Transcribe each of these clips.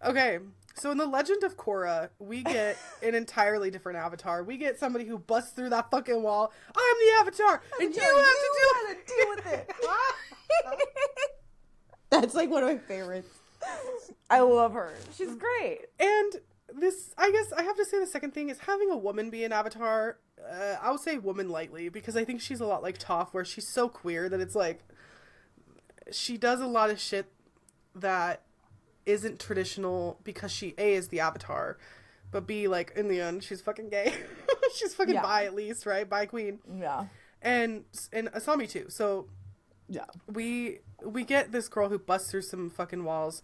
Okay, so in the Legend of Korra, we get an entirely different avatar. We get somebody who busts through that fucking wall. I'm the avatar, and you have to deal with it. That's like one of my favorites. I love her. She's great. And this, I guess I have to say the second thing is having a woman be an avatar. I'll say woman lightly because I think she's a lot like Toph, where she's so queer that it's like she does a lot of shit that isn't traditional because she A is the avatar, but B, like, in the end she's fucking gay. She's fucking bi at least, right? Bi queen. Yeah. And Asami too. So yeah, we get this girl who busts through some fucking walls,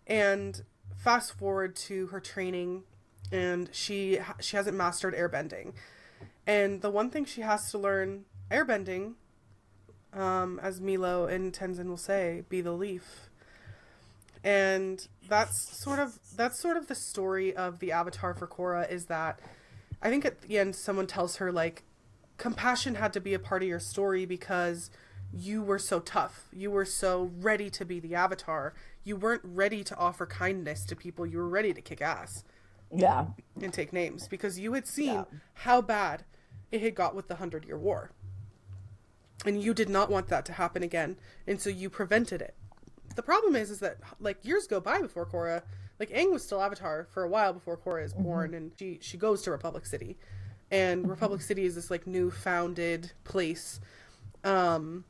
and fast forward to her training, and she hasn't mastered airbending, and the one thing she has to learn airbending, as Milo and Tenzin will say, be the leaf. And that's sort of the story of the avatar for Korra, is that I think at the end someone tells her, like, compassion had to be a part of your story because you were so tough. You were so ready to be the avatar. You weren't ready to offer kindness to people. You were ready to kick ass. Yeah. And take names because you had seen how bad it had got with the 100-Year War. And you did not want that to happen again. And so you prevented it. The problem is that, like, years go by before Korra, like, Aang was still Avatar for a while before Korra is born, and she goes to Republic City. And Republic City is this, like, new founded place in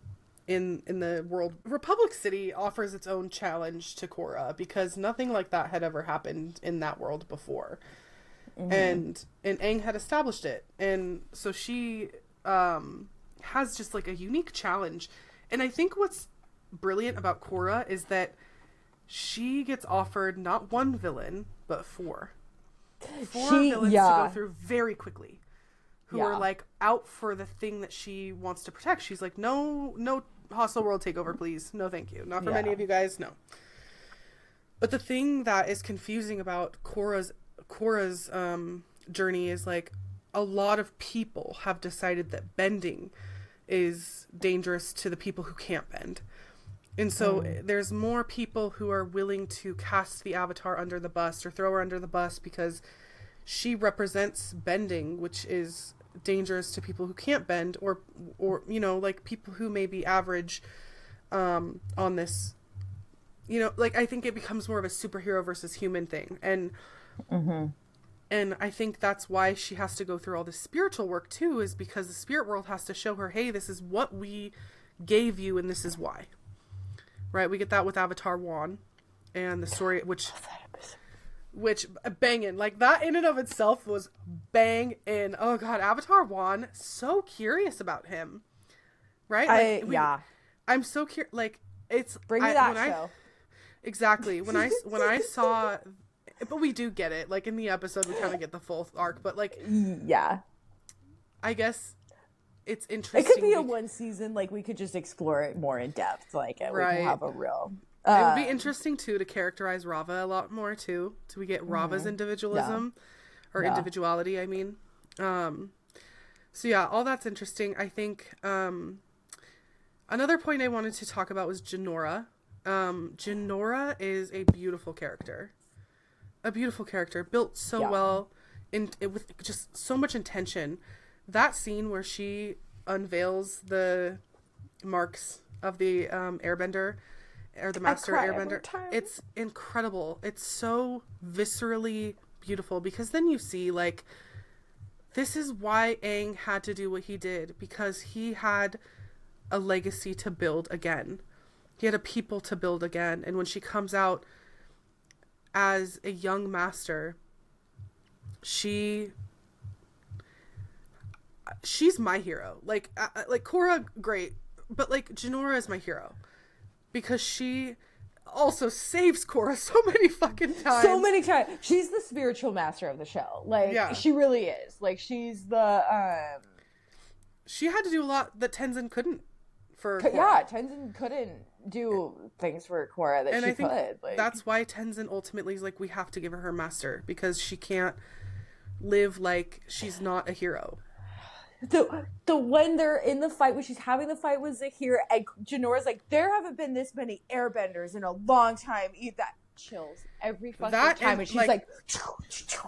the world. Republic City offers its own challenge to Korra because nothing like that had ever happened in that world before. And Aang had established it. And so she has just, like, a unique challenge. And I think what's brilliant about Korra is that she gets offered not one villain but four villains to go through very quickly, who are, like, out for the thing that she wants to protect. She's like, no hostile world takeover, please, no thank you, not for many of you guys, no. But the thing that is confusing about Korra's journey is, like, a lot of people have decided that bending is dangerous to the people who can't bend. And so there's more people who are willing to cast the avatar under the bus or throw her under the bus because she represents bending, which is dangerous to people who can't bend or you know, like, people who may be average on this. You know, like, I think it becomes more of a superhero versus human thing. And and I think that's why she has to go through all this spiritual work too, is because the spirit world has to show her, hey, this is what we gave you and this is why. Right, we get that with Avatar 1 and the story, which banging, like, that in and of itself was banging. Oh god, Avatar 1, so curious about him, right? Like, I'm so curious. Like, it's bring me that show. Exactly. When I saw, but we do get it. Like, in the episode, we kind of get the full arc, but, like, I guess it's interesting. It could be a one season, like, we could just explore it more in depth, like, we can have a real it would be interesting too to characterize Rava a lot more too, so we get Rava's individualism or individuality, I mean. So yeah, all that's interesting. I think another point I wanted to talk about was Jinora. Jinora is a beautiful character built so well, with just so much intention. That scene where she unveils the marks of the airbender, or the master airbender, it's incredible. It's so viscerally beautiful, because then you see, like, this is why Aang had to do what he did, because he had a legacy to build again. He had a people to build again. And when she comes out as a young master, she's my hero. Like Korra, great, but, like, Jinora is my hero because she also saves Korra so many fucking times. So many times. She's the spiritual master of the show. Like, she really is. Like, she's the she had to do a lot that Tenzin couldn't for Korra. Yeah, Tenzin couldn't do things for Korra that she could. Like, that's why Tenzin ultimately is like, we have to give her master, because she can't live like she's not a hero. The when they're in the fight, when she's having the fight with Zahir, and Janora's like, there haven't been this many airbenders in a long time. That chills every fucking time. And she's like,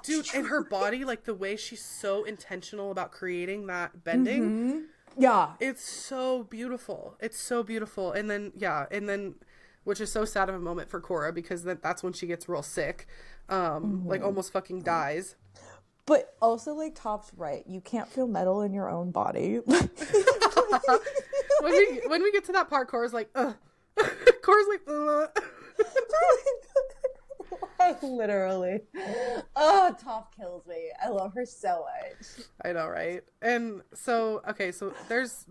dude, and her body, like the way she's so intentional about creating that bending. Mm-hmm. Yeah. It's so beautiful. It's so beautiful. And then, which is so sad of a moment for Korra, because that's when she gets real sick. Like almost fucking dies. But also, like, Top's right. You can't feel metal in your own body. when we get to that part, Korra's like, ugh. Korra's like, ugh. Literally. Oh, Top kills me. I love her so much. I know, right? And so, okay, so there's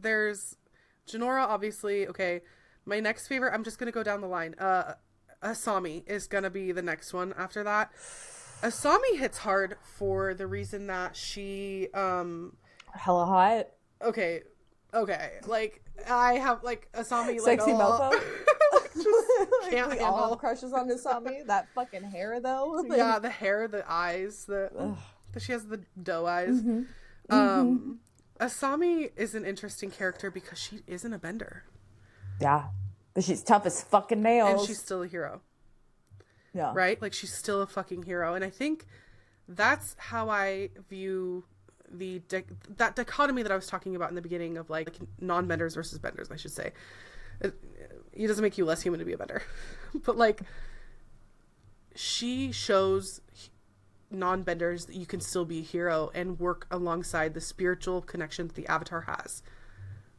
Jinora, obviously. Okay, my next favorite, I'm just gonna go down the line. Asami is gonna be the next one after that. Asami hits hard for the reason that she hella hot. Okay. Like, I have, like, Asami, like, sexy mofo. Just can't we handle. all have crushes on Asami. That fucking hair, though. Yeah, the hair, the eyes, she has the doe eyes. Mm-hmm. Asami is an interesting character because she isn't a bender. Yeah, but she's tough as fucking nails. And she's still a hero. Yeah. Right? Like, she's still a fucking hero. And I think that's how I view that dichotomy that I was talking about in the beginning of, like, non-benders versus benders, I should say. It doesn't make you less human to be a bender. But, like, she shows non-benders that you can still be a hero and work alongside the spiritual connection that the Avatar has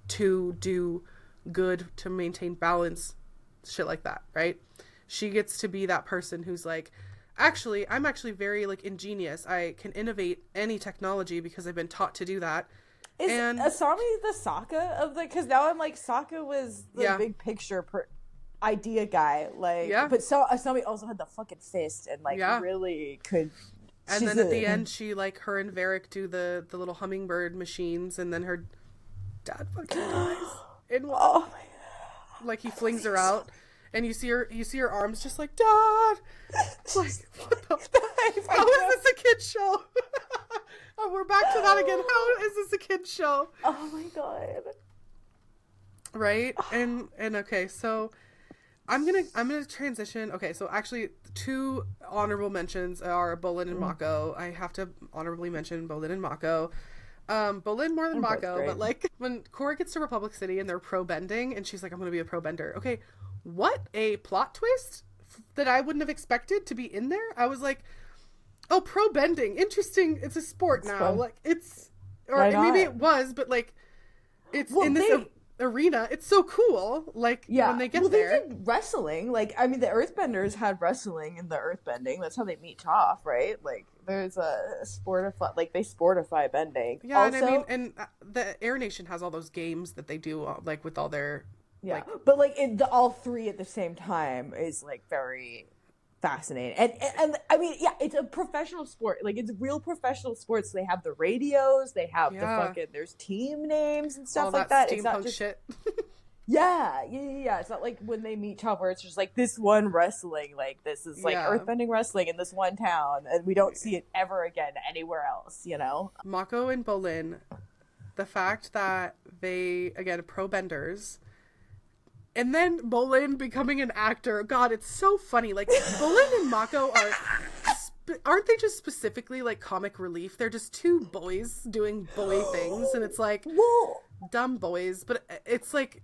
to do good, to maintain balance, shit like that, right? She gets to be that person who's like, actually, I'm actually very, like, ingenious. I can innovate any technology because I've been taught to do that. Is Asami the Sokka of the... Because now I'm like, Sokka was the big picture idea guy. Like, but so Asami also had the fucking fist and, like, really could... And then at the end, she, like, her and Varric do the little hummingbird machines, and then her dad fucking dies. And, oh my God. Like, he flings her out. And you see her arms just like, Dad! It's like, what the how is this a kid's show? Oh, we're back to that again. How is this a kid's show? Oh my God. Right? And okay, so I'm gonna transition. Okay, so actually 2 honorable mentions are Bolin and Mako. I have to honorably mention Bolin and Mako. Bolin more than Mako, but, like, when Korra gets to Republic City and they're pro-bending and she's like, I'm gonna be a pro-bender. Okay, what a plot twist that I wouldn't have expected to be in there. I was like, oh, pro-bending, interesting. It's a sport now. Fun. Like, it's, or maybe it was, but, like, it's in this arena. It's so cool. Like, when they get there. They did wrestling. Like, I mean, the Earthbenders had wrestling in the Earthbending. That's how they meet Toph, right? Like, there's a sportify, like, they sportify bending. Yeah, also, and I mean, and the Air Nation has all those games that they do, like, with all their... Yeah, like, but, like, all 3 at the same time is, like, very fascinating. And I mean, yeah, it's a professional sport. Like, it's real professional sports. They have the radios. They have the fucking... There's team names and stuff like that. It's not just... shit. Yeah. It's not like when they meet Toph where it's just, like, this one wrestling. Like, this is, like, earthbending wrestling in this one town. And we don't see it ever again anywhere else, you know? Mako and Bolin, the fact that they, again, pro-benders... And then Bolin becoming an actor. God, it's so funny. Like, Bolin and Mako aren't they just specifically, like, comic relief? They're just 2 boys doing boy things. And it's like, dumb boys. But it's like,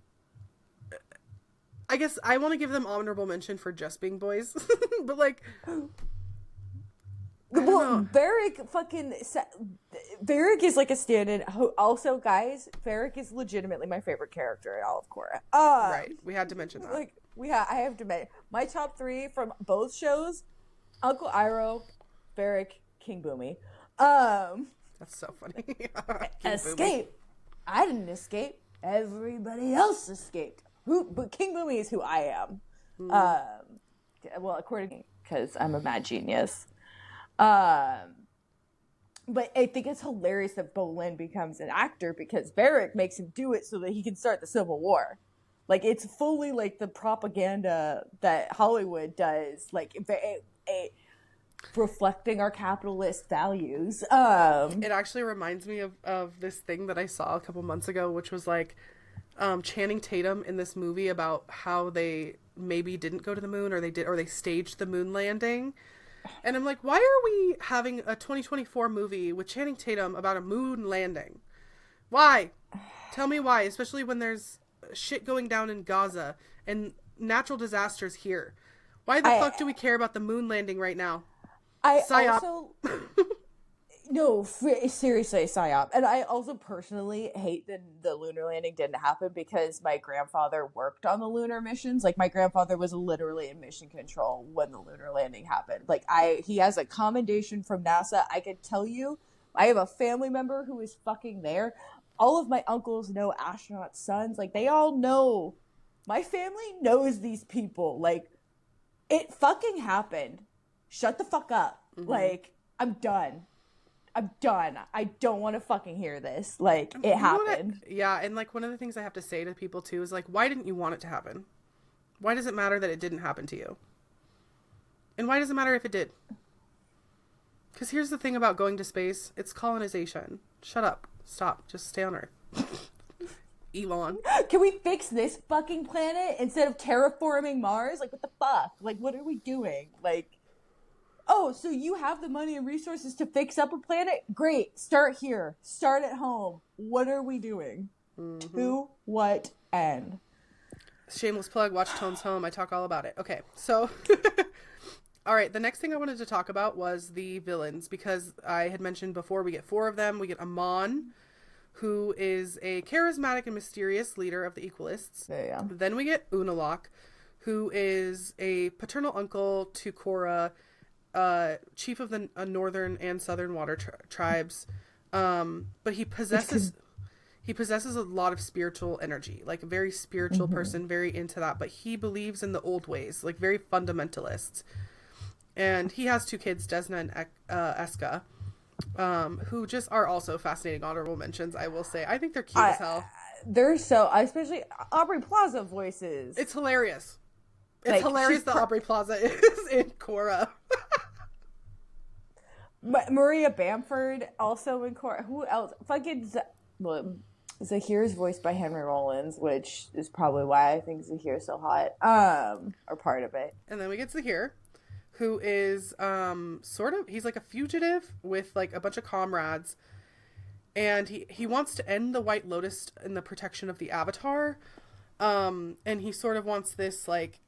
I guess I want to give them honorable mention for just being boys. But, like... Well, Varric is like a stand-in. Also, guys, Varric is legitimately my favorite character in all of Korra. Right, we had to mention that. Like, I have to mention my top 3 from both shows: Uncle Iroh, Varric, King Boomy. That's so funny. Escape. Boomy. I didn't escape. Everybody else escaped. But King Boomy is who I am. Well, according to me, because I'm a mad genius. But I think it's hilarious that Bolin becomes an actor because Varric makes him do it so that he can start the Civil War. Like, it's fully, like, the propaganda that Hollywood does, like, reflecting our capitalist values. It actually reminds me of this thing that I saw a couple months ago, which was, like, Channing Tatum in this movie about how they maybe didn't go to the moon, or they staged the moon landing. And I'm like, why are we having a 2024 movie with Channing Tatum about a moon landing? Why? Tell me why, especially when there's shit going down in Gaza and natural disasters here. Why the fuck do we care about the moon landing right now? No, seriously, psyop. And I also personally hate that the lunar landing didn't happen because my grandfather worked on the lunar missions. Like, my grandfather was literally in mission control when the lunar landing happened. Like, he has a commendation from NASA. I can tell you, I have a family member who is fucking there. All of my uncles know astronaut sons. Like, they all know. My family knows these people. Like, it fucking happened. Shut the fuck up. Mm-hmm. Like, I'm done. I don't want to fucking hear this. Like, it happened. Yeah, and like one of the things I have to say to people too is like, why didn't you want it to happen? Why does it matter that it didn't happen to you? And why does it matter if it did? Because here's the thing about going to space. It's colonization. Shut up. Stop. Just stay on Earth. Elon. Can we fix this fucking planet instead of terraforming Mars? Like, what the fuck? Like, what are we doing? Like, oh, so you have the money and resources to fix up a planet? Great. Start here. Start at home. What are we doing? Mm-hmm. To what end? Shameless plug. Watch Tone's Home. I talk all about it. Okay, so... All right, the next thing I wanted to talk about was the villains, because I had mentioned before we get 4 of them. We get Amon, who is a charismatic and mysterious leader of the Equalists. Yeah. Then we get Unalaq, who is a paternal uncle to Korra, chief of the northern and southern water tribes, but he possesses a lot of spiritual energy, like a very spiritual person, very into that, but he believes in the old ways, like very fundamentalist. And he has 2 kids, Desna and Eska, who just are also fascinating honorable mentions, I will say. I think they're cute as hell. They're so, especially Aubrey Plaza voices. It's hilarious. It's hilarious that Aubrey Plaza is in Korra. Maria Bamford also in Korra. Who else? Fucking Zahir's voiced by Henry Rollins, which is probably why I think Zahir's so hot. Or part of it. And then we get Zahir, who is he's like a fugitive with like a bunch of comrades, and he wants to end the White Lotus and the protection of the Avatar, and he sort of wants this like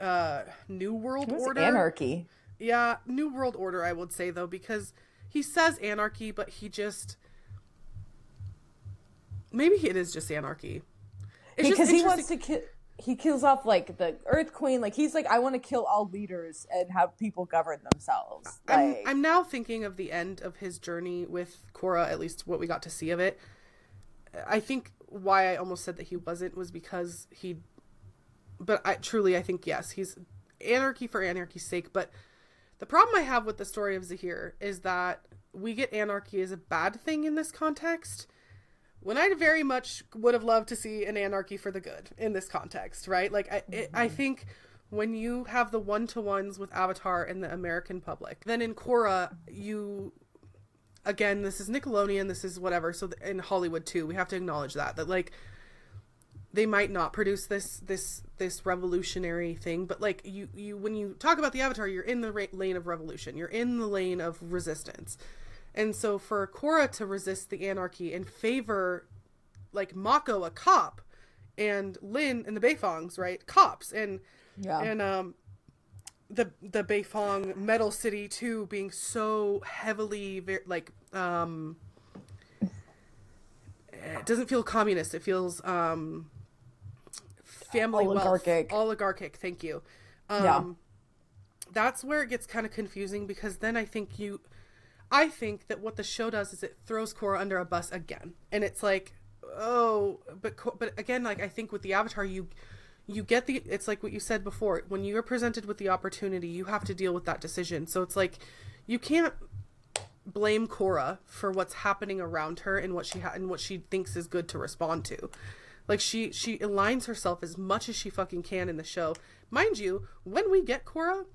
new world order, anarchy. Yeah, new world order, I would say, though, because he says anarchy, but maybe it is just anarchy. Because he wants to kill. He kills off, like, the Earth Queen. Like, he's like, I want to kill all leaders and have people govern themselves. Like, I'm now thinking of the end of his journey with Korra, at least what we got to see of it. I think why I almost said that he wasn't was because but I think, yes, he's anarchy for anarchy's sake. But the problem I have with the story of Zahir is that we get anarchy as a bad thing in this context, when I very much would have loved to see an anarchy for the good in this context, right? Like, I think when you have the one-to-ones with Avatar and the American public, then in Korra, again, this is Nickelodeon, this is whatever, so in Hollywood too, we have to acknowledge that like, they might not produce this revolutionary thing, but like, you when you talk about the Avatar, you're in the lane of revolution, you're in the lane of resistance. And so for Korra to resist the anarchy and favor, like, Mako, a cop, and Lin and the Beifongs, right, cops, and the Beifong Metal City too being so heavily it doesn't feel communist. It feels family oligarchic. Thank you. That's where it gets kind of confusing, because then I think that what the show does is it throws Korra under a bus again. And it's like, oh, but again, like, I think with the Avatar, you get it's like what you said before, when you're presented with the opportunity, you have to deal with that decision. So it's like, you can't blame Korra for what's happening around her and what she thinks is good to respond to. Like, she aligns herself as much as she fucking can in the show. Mind you, when we get Korra,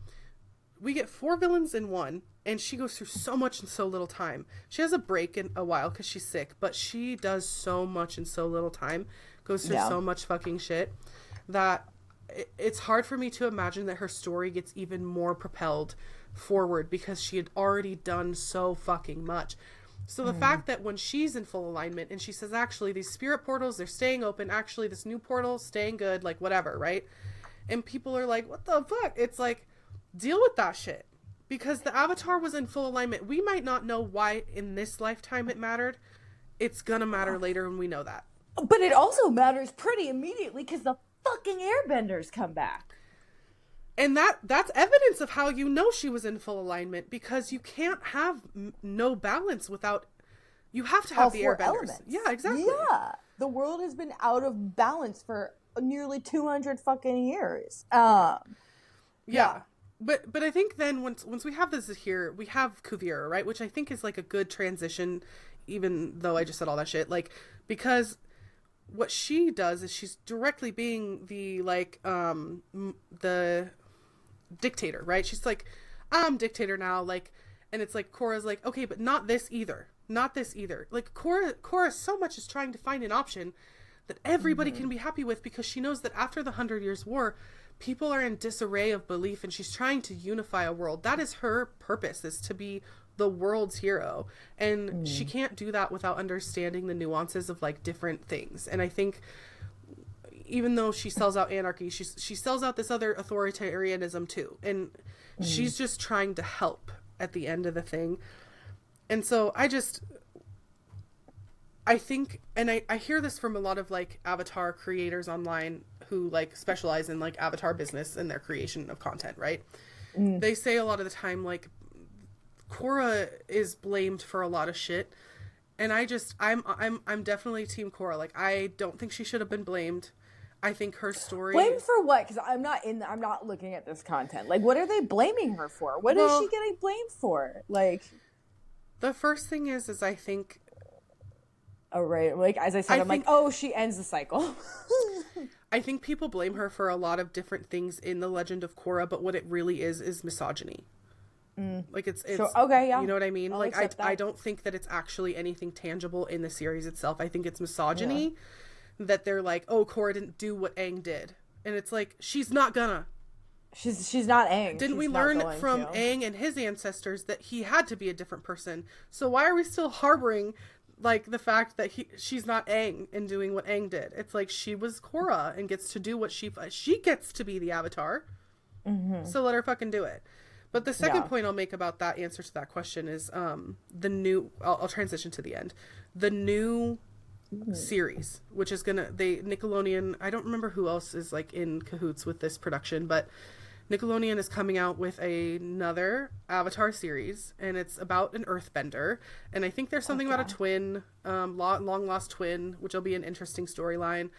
we get 4 villains in one, and she goes through so much in so little time. She has a break in a while because she's sick, but she does so much in so little time, goes through so much fucking shit, that it's hard for me to imagine that her story gets even more propelled forward because she had already done so fucking much. So the fact that when she's in full alignment and she says, actually, these spirit portals, they're staying open. Actually, this new portal, staying good, like whatever, right? And people are like, what the fuck? It's like, deal with that shit. Because the Avatar was in full alignment. We might not know why in this lifetime it mattered. It's gonna matter later, and we know that. But it also matters pretty immediately because the fucking airbenders come back. And that's evidence of how you know she was in full alignment, because you can't have no balance without... You have to have the airbenders. Elements. Yeah, exactly. Yeah. The world has been out of balance for nearly 200 fucking years. Yeah. But I think then once we have this here, we have Kuvira, right? Which I think is like a good transition, even though I just said all that shit. Like, because what she does is she's directly being the, like, the dictator, right? She's like, I'm dictator now, like, and it's like Korra's like, okay, but not this either. Not this either. Like, Korra so much is trying to find an option that everybody can be happy with, because she knows that after the 100 Years' War, people are in disarray of belief, and she's trying to unify a world. That is her purpose, is to be the world's hero. And she can't do that without understanding the nuances of, like, different things. And I think even though she sells out anarchy, she sells out this other authoritarianism too. And she's just trying to help at the end of the thing. And so I think, and I hear this from a lot of, like, Avatar creators online who, like, specialize in, like, Avatar business and their creation of content, right? They say a lot of the time, like, Korra is blamed for a lot of shit. And I'm definitely team Korra. Like, I don't think she should have been blamed. I think her story... Blamed for what? Because I'm not looking at this content. Like, what are they blaming her for? What is she getting blamed for? Like... The first thing is I think... Oh, right. Like, as I said, I'm like, oh, she ends the cycle. I think people blame her for a lot of different things in the Legend of Korra, but what it really is misogyny. Like, it's so, okay, yeah. You know what I mean? I'll like, accept that. I don't think that it's actually anything tangible in the series itself. I think it's misogyny that they're like, oh, Korra didn't do what Aang did. And it's like, she's not gonna. She's not Aang. Didn't we learn from Aang and his ancestors that he had to be a different person? So why are we still harboring, like, the fact that she's not Aang and doing what Aang did? It's like, she was Korra and gets to do what she gets to be the Avatar. So let her fucking do it. But the second point I'll make about that answer to that question is the new... I'll transition to the end. The new series, which is Nickelodeon... I don't remember who else is, like, in cahoots with this production, but Nickelodeon is coming out with another Avatar series, and it's about an earthbender. And I think there's something about a twin, long lost twin, which will be an interesting storyline.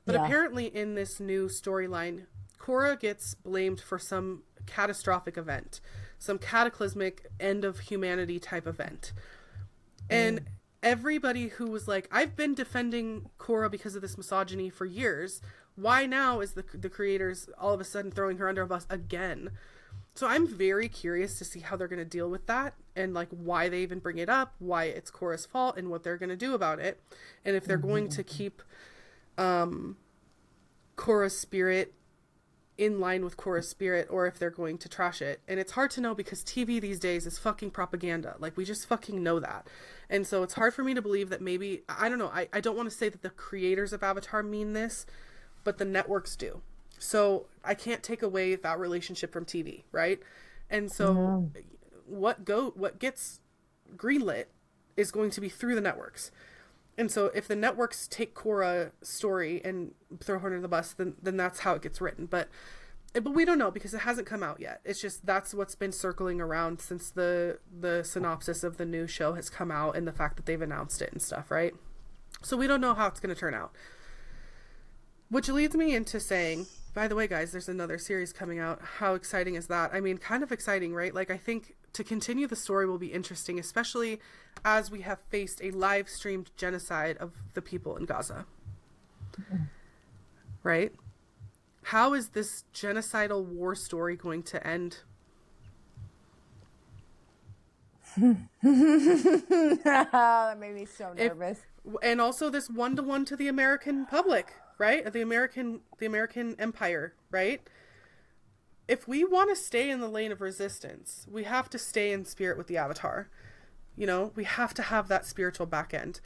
But apparently in this new storyline, Korra gets blamed for some catastrophic event, some cataclysmic end of humanity type event. And everybody who was like, I've been defending Korra because of this misogyny for years, why now is the creators all of a sudden throwing her under a bus again? So I'm very curious to see how they're going to deal with that, and, like, why they even bring it up, why it's Korra's fault, and what they're going to do about it, and if they're going to keep Korra's spirit in line with Korra's spirit, or if they're going to trash it. And it's hard to know, because TV these days is fucking propaganda. Like, we just fucking know that. And so it's hard for me to believe that maybe, I don't know, I don't want to say that the creators of Avatar mean this, but the networks do. So I can't take away that relationship from TV, right? And so what gets greenlit is going to be through the networks. And so if the networks take Korra's story and throw her under the bus, then that's how it gets written. But we don't know, because it hasn't come out yet. It's just, that's what's been circling around since the synopsis of the new show has come out, and the fact that they've announced it and stuff, right? So we don't know how it's going to turn out. Which leads me into saying, by the way, guys, there's another series coming out. How exciting is that? I mean, kind of exciting, right? Like, I think to continue the story will be interesting, especially as we have faced a live streamed genocide of the people in Gaza. Right? How is this genocidal war story going to end? That made me so nervous. And also this 1-to-1 to the American public. right? The American Empire, right? If we want to stay in the lane of resistance, we have to stay in spirit with the Avatar. You know, we have to have that spiritual back end.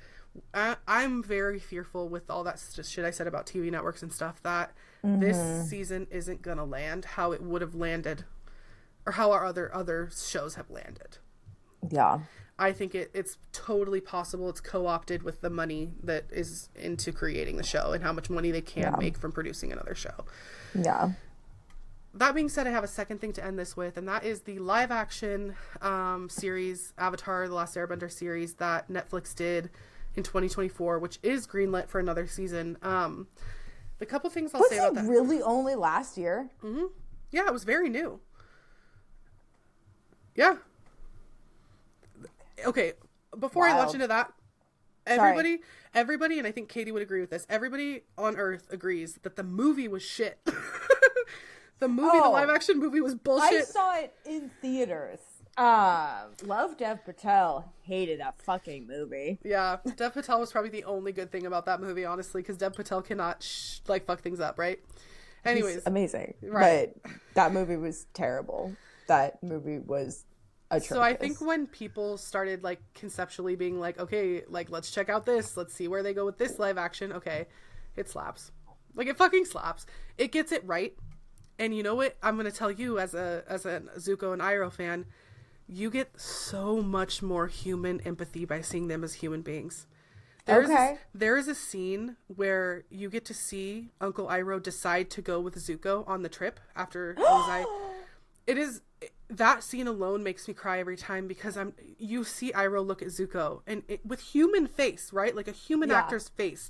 I'm very fearful with all that shit I said about TV networks and stuff that this season isn't gonna land how it would have landed, or how our other shows have landed. Yeah. I think it's totally possible it's co-opted with the money that is into creating the show and how much money they can make from producing another show. Yeah. That being said, I have a second thing to end this with, and that is the live action series, Avatar: The Last Airbender series that Netflix did in 2024, which is greenlit for another season. The couple things I'll say about that. Was it really only last year? Mm-hmm. Yeah, it was very new. Yeah. Okay, before I launch into that, everybody, and I think Katie would agree with this, everybody on Earth agrees that the movie was shit. The live action movie was bullshit. I saw it in theaters. Love Dev Patel, hated that fucking movie. Yeah, Dev Patel was probably the only good thing about that movie, honestly, because Dev Patel cannot fuck things up, right? Anyways, he's amazing, right? But that movie was terrible. That movie was atrocious. So I think when people started conceptually being okay, let's check out this, let's see where they go with this live action. Okay, it slaps. It fucking slaps. It gets it right. And you know what? I'm gonna tell you, as a Zuko and Iroh fan, you get so much more human empathy by seeing them as human beings. There is a scene where you get to see Uncle Iroh decide to go with Zuko on the trip after Ozai. That scene alone makes me cry every time, because you see Iroh look at Zuko and with human face, right? Like a human actor's face,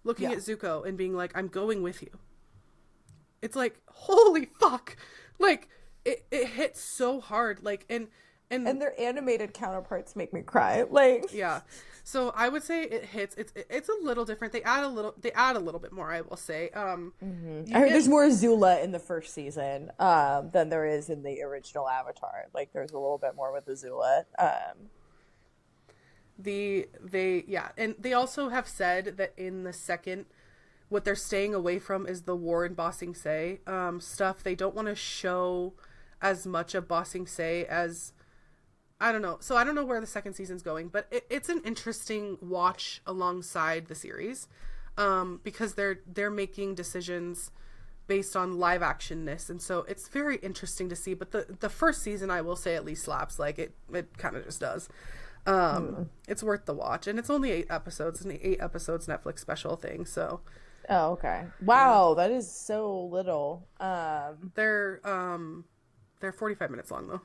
looking at Zuko and being like, "I'm going with you." It's holy fuck. It hits so hard. And their animated counterparts make me cry. Yeah. So I would say it hits. It's a little different. They add a little bit more, I will say. I heard there's more Azula in the first season than there is in the original Avatar. There's a little bit more with Azula. And they also have said that in the second, what they're staying away from is the war in Ba Sing Se stuff. They don't want to show as much of Ba Sing Se as, I don't know. So I don't know where the second season's going, but it's an interesting watch alongside the series, because they're making decisions based on live actionness, and so it's very interesting to see. But the first season, I will say, at least slaps. It kind of just does. It's worth the watch, and it's only 8 episodes. It's an 8 episodes Netflix special thing. So. Oh, okay. Wow, that is so little. They're 45 minutes long though.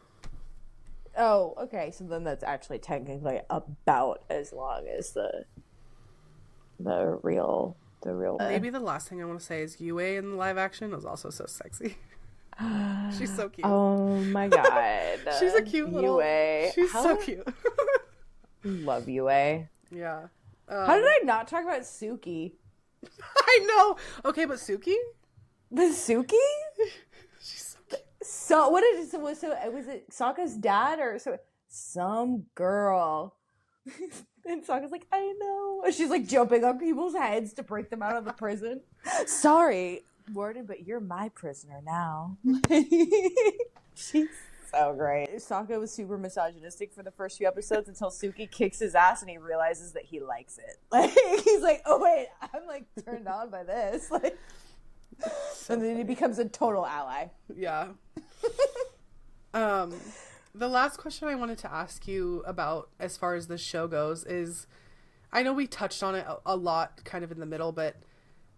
Oh, okay. So then that's actually technically about as long as the real. Maybe the last thing I want to say is Yue in the live action was also so sexy. She's so cute. Oh my god. She's a cute little Yue. She's so cute. Love Yue. Yeah. How did I not talk about Suki? I know. Okay, but Suki? But Suki? She's so cute. So what is it? Was it Sokka's dad or some girl? And Sokka's like, I know. And she's jumping on people's heads to break them out of the prison. Sorry, Warden, but you're my prisoner now. She's so great. Sokka was super misogynistic for the first few episodes until Suki kicks his ass and he realizes that he likes it. He's like, oh wait, I'm turned on by this. And then he becomes a total ally. Yeah. The last question I wanted to ask you about, as far as this show goes, is, I know we touched on it a lot kind of in the middle, but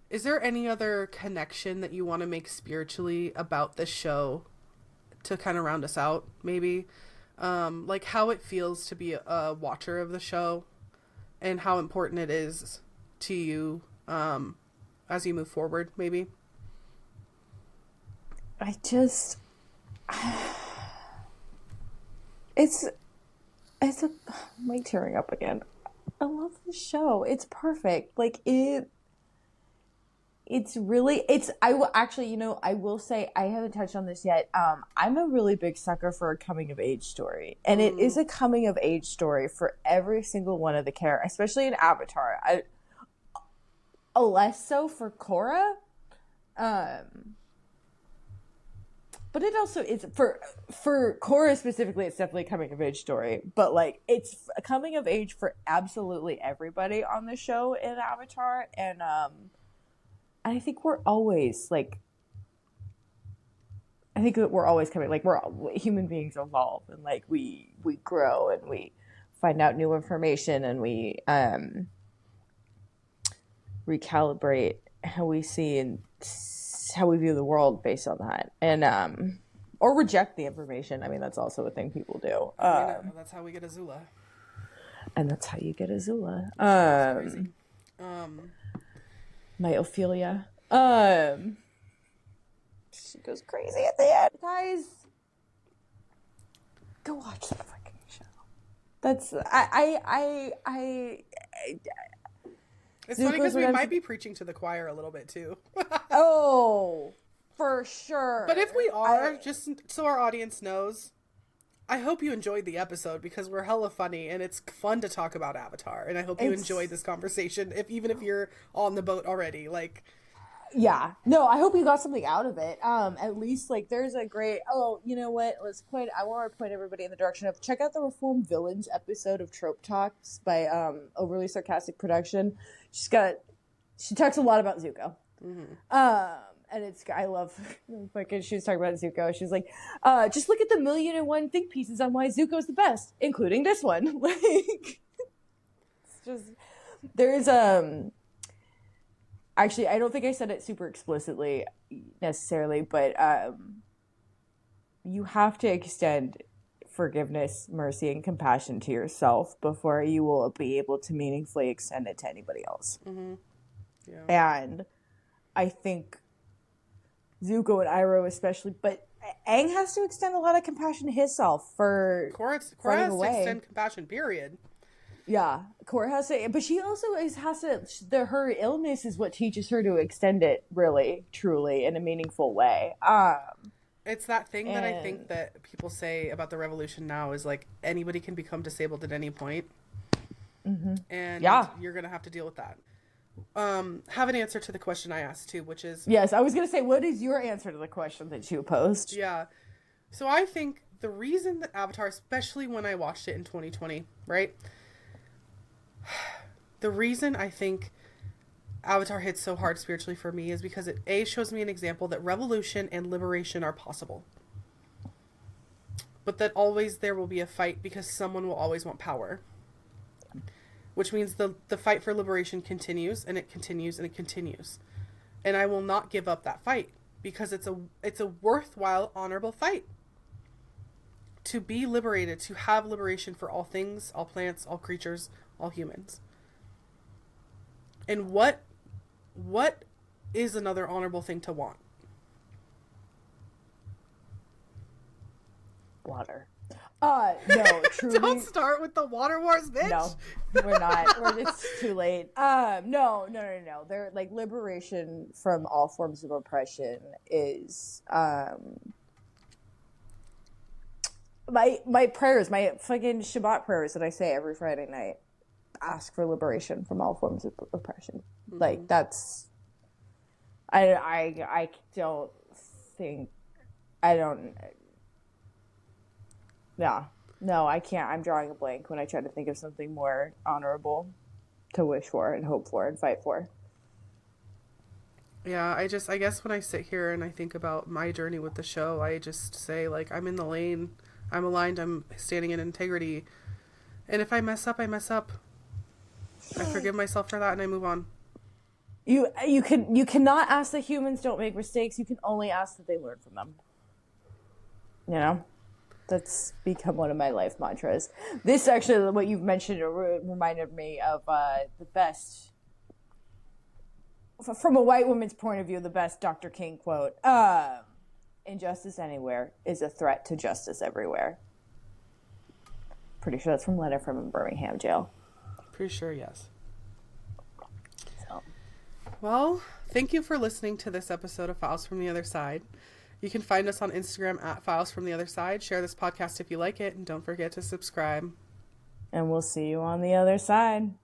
is there any other connection that you want to make spiritually about this show to kind of round us out, maybe? How it feels to be a watcher of the show and how important it is to you as you move forward, maybe? I'm tearing up again. I love the show. It's perfect. I will say, I haven't touched on this yet. I'm a really big sucker for a coming of age story. And it is a coming of age story for every single one of the characters, especially in Avatar. less so for Korra. But it also is for Korra specifically. It's definitely a coming of age story, but like it's a coming of age for absolutely everybody on the show in Avatar, and I think we're always like, I think that we're always coming, like human beings evolve and like we grow and we find out new information and we recalibrate how we see and how we view the world based on that, and or reject the information. I mean, that's also a thing people do. That's how we get Azula, and that's how you get Azula. My Ophelia. She goes crazy at the end, guys. Go watch that fucking show. That's It's funny because we might be preaching to the choir a little bit too. Oh, for sure. But if we are, just so our audience knows, I hope you enjoyed the episode because we're hella funny and it's fun to talk about Avatar. And I hope you enjoyed this conversation, even if you're on the boat already. Like, yeah, no, I hope you got something out of it. At least like there's a great. Oh, you know what? I want to point everybody in the direction of check out the Reformed Villains episode of Trope Talks by Overly Sarcastic Production. She talks a lot about Zuko. Mm-hmm. And I love, like, she was talking about Zuko. She's like, just look at the 1,000,001 think pieces on why Zuko's the best, including this one. Like, it's just, there's, actually, I don't think I said it super explicitly necessarily, but, you have to extend forgiveness, mercy, and compassion to yourself before you will be able to meaningfully extend it to anybody else. Mm-hmm. Yeah. And I think Zuko and Iroh especially, but Aang has to extend a lot of compassion to himself for Korra has to extend compassion, period. Yeah, Korra has to, but she also her illness is what teaches her to extend it really, truly, in a meaningful way. It's that thing that I think that people say about the revolution now is like anybody can become disabled at any point. Mm-hmm. And you're going to have to deal with that. Have an answer to the question I asked too, which is... Yes, I was going to say, what is your answer to the question that you posed? Yeah. So I think the reason that Avatar, especially when I watched it in 2020, right? The reason I think Avatar hits so hard spiritually for me is because it shows me an example that revolution and liberation are possible. But that always there will be a fight because someone will always want power. Which means the fight for liberation continues and it continues and it continues. And I will not give up that fight because it's a worthwhile, honorable fight. To be liberated, to have liberation for all things, all plants, all creatures, all humans. And what is another honorable thing to want? Water. No, truly. Don't start with the water wars, bitch. No, we're not. It's too late. No. They're like liberation from all forms of oppression is my prayers, my fucking Shabbat prayers that I say every Friday night ask for liberation from all forms of oppression. Mm-hmm. Like that's I don't think I don't. Yeah. No, I can't. I'm drawing a blank when I try to think of something more honorable to wish for and hope for and fight for. Yeah, I guess when I sit here and I think about my journey with the show, I just say, like, I'm in the lane, I'm aligned, I'm standing in integrity. And if I mess up, I mess up. I forgive myself for that and I move on. You cannot ask that humans don't make mistakes. You can only ask that they learn from them. You know? That's become one of my life mantras. This actually, what you've mentioned, reminded me of the best, from a white woman's point of view, the best Dr. King quote. Injustice anywhere is a threat to justice everywhere. Pretty sure that's from a letter from a Birmingham jail. Pretty sure, yes. So. Well, thank you for listening to this episode of Files from the Other Side. You can find us on Instagram at Files from the Other Side. Share this podcast if you like it, and don't forget to subscribe. And we'll see you on the other side.